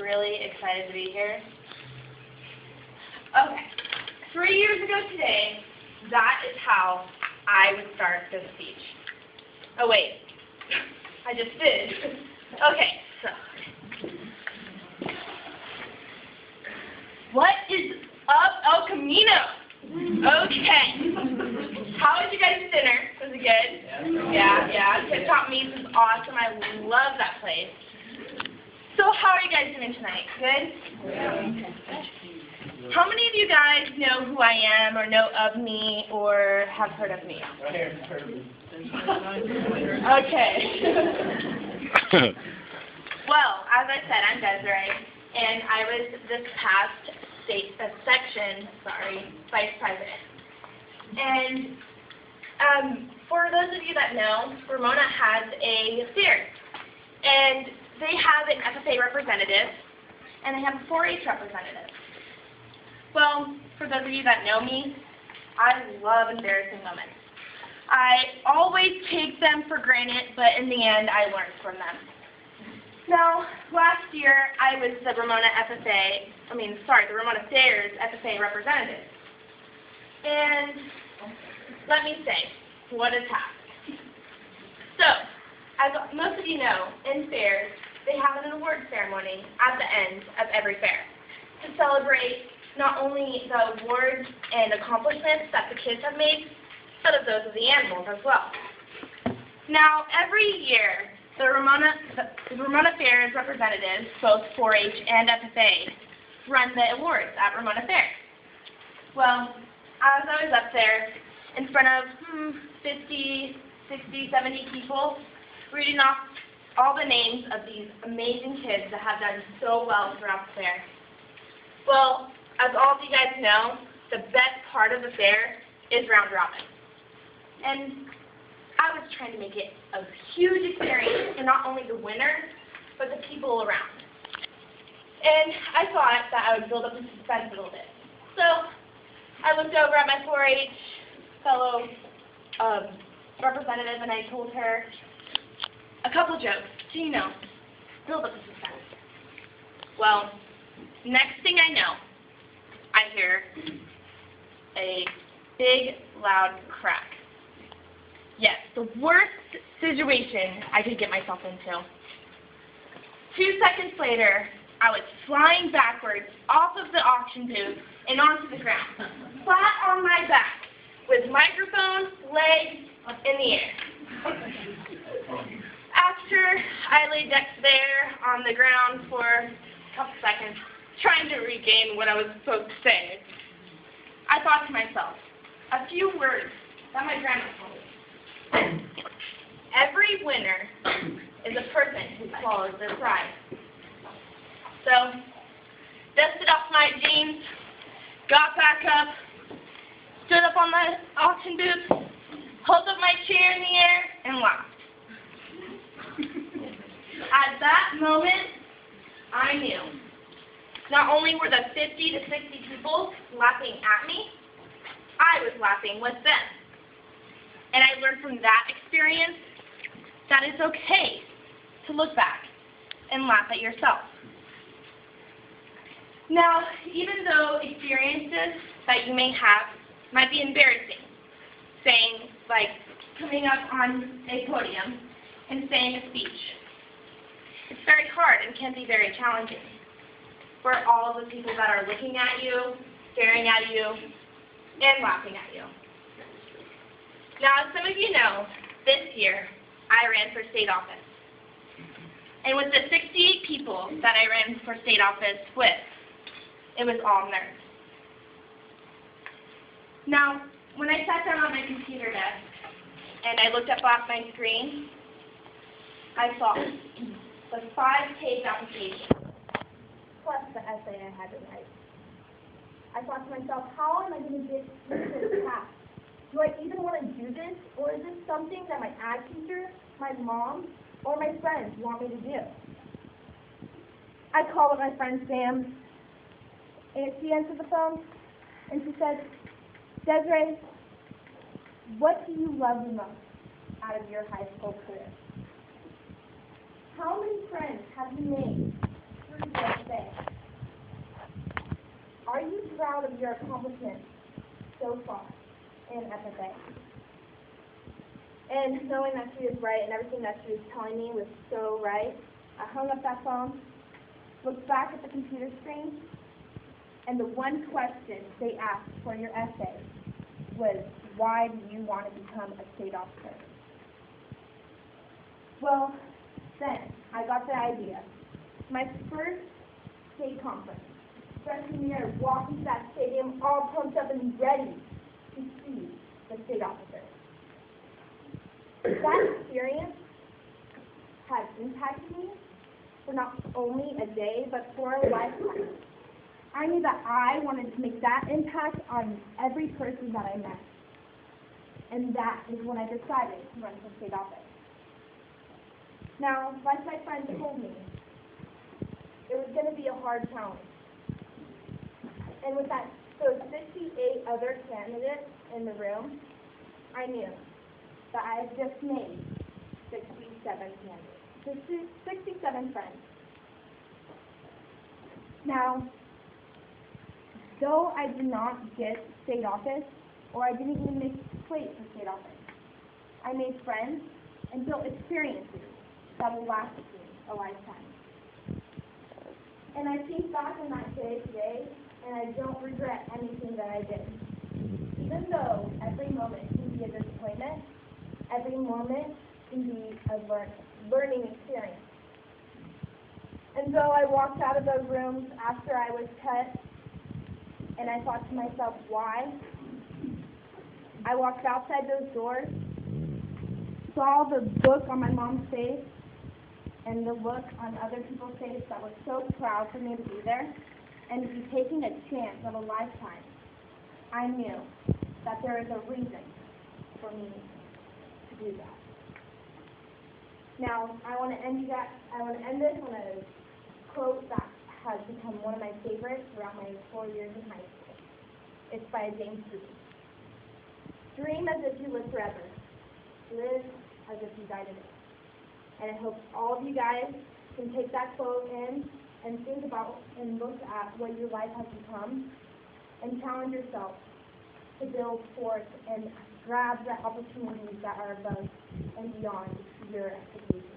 really excited to be here. Okay, 3 years ago today, that is how I would start this speech. Oh wait, I just did. Okay, so. What is up, El Camino? Okay. How was you guys' dinner? Was it good? Yeah. Tip Top Meats is awesome. I love that place. So how are you guys doing tonight? Good? Yeah. How many of you guys know who I am or know of me or have heard of me? Okay. Well, as I said, I'm Desiree, and I was this past section vice president. And for those of you that know, Ramona has a fair, and they have an FFA representative, and they have a 4-H representative. Well, for those of you that know me, I love embarrassing moments. I always take them for granted, but in the end, I learn from them. Now, last year, I was the Ramona Fairs FFA representative. And let me say, what a task. So, as most of you know, in fairs, they have an award ceremony at the end of every fair to celebrate not only the awards and accomplishments that the kids have made, but of those of the animals as well. Now, every year, the Ramona Fairs representatives, both 4-H and FFA, run the awards at Ramona Fair. Well, as I was up there in front of 50, 60, 70 people, reading off all the names of these amazing kids that have done so well throughout the fair. Well, as all of you guys know, the best part of the fair is round robin. And I was trying to make it a huge experience for not only the winner, but the people around. And I thought that I would build up the suspense a little bit. So I looked over at my 4-H fellow representative and I told her a couple jokes to, build up the suspense. Well, next thing I know, I hear a big, loud crack. Yes, the worst situation I could get myself into. 2 seconds later, I was flying backwards off of the auction booth and onto the ground, flat on my back, with microphone, legs in the air. After I lay there on the ground for a couple seconds, trying to regain what I was supposed to say, I thought to myself, a few words that my grandma told me. Every winner is a person who swallows their pride. So, dusted off my jeans, got back up, stood up on the auction booth, held up my chair in the air, and laughed. At that moment, I knew. Not only were the 50 to 60 people laughing at me, I was laughing with them. And I learned from that experience that it's okay to look back and laugh at yourself. Now, even though experiences that you may have might be embarrassing, saying, like coming up on a podium and saying a speech, it's very hard and can be very challenging for all of the people that are looking at you, staring at you, and laughing at you. Now, as some of you know, this year, I ran for state office. And with the 68 people that I ran for state office with, it was all nerves. Now, when I sat down on my computer desk and I looked up off my screen, I saw the 5-page application, plus the essay I had to write. I thought to myself, how am I going to get through this task? Do I even want to do this, or is this something that my ag teacher, my mom, or my friends want me to do? I called up my friend Sam, and she answered the phone, and she said, Desiree, what do you love the most out of your high school career? How many friends have you made through this day? proud of your accomplishments so far in FFA. And knowing that she was right and everything that she was telling me was so right, I hung up that phone, looked back at the computer screen, and the one question they asked for your essay was, why do you want to become a state officer? Well, then I got the idea. My first state conference, freshman year, I walked into that stadium all pumped up and ready to see the state officer. That experience has impacted me for not only a day, but for a lifetime. I knew that I wanted to make that impact on every person that I met. And that is when I decided to run for state office. Now, like my friends told me, it was going to be a hard challenge. And with those 58 other candidates in the room, I knew that I had just made 67 candidates, 67 friends. Now, though I did not get state office, or I didn't even make the slate for state office, I made friends and built experiences that will last me a lifetime. And I think back on that day today, and I don't regret anything that I did. Even though every moment can be a disappointment, every moment can be a learning experience. And so I walked out of those rooms after I was cut, and I thought to myself, why? I walked outside those doors, saw the look on my mom's face, and the look on other people's faces that were so proud for me to be there, and to be taking a chance of a lifetime. I knew that there is a reason for me to do that. Now, I want to end this on a quote that has become one of my favorites throughout my 4 years in high school. It's by James Booth. Dream as if you live forever. Live as if you died today. And I hope all of you guys can take that quote in and think about and look at what your life has become and challenge yourself to build forth and grab the opportunities that are above and beyond your expectations.